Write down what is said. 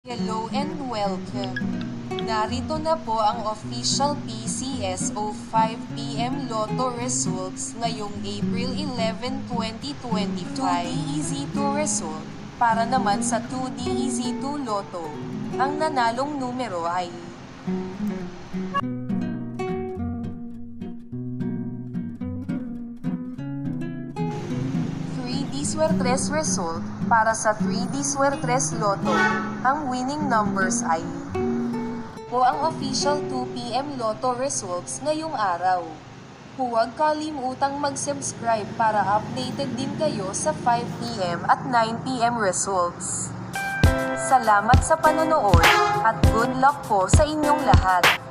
Hello and welcome. Narito na po ang official PCSO 5pm Lotto results ngayong April 11, 2025. 2D Easy 2 result. Para naman sa 2D Easy 2 Lotto, ang nanalong numero ay 3D Suertres result. Para sa 3D Suertres Lotto, ang winning numbers ay po ang official 2pm Lotto results ngayong araw. Huwag kalimutang mag-subscribe para updated din kayo sa 5pm at 9pm results. Salamat sa panonood, at good luck po sa inyong lahat.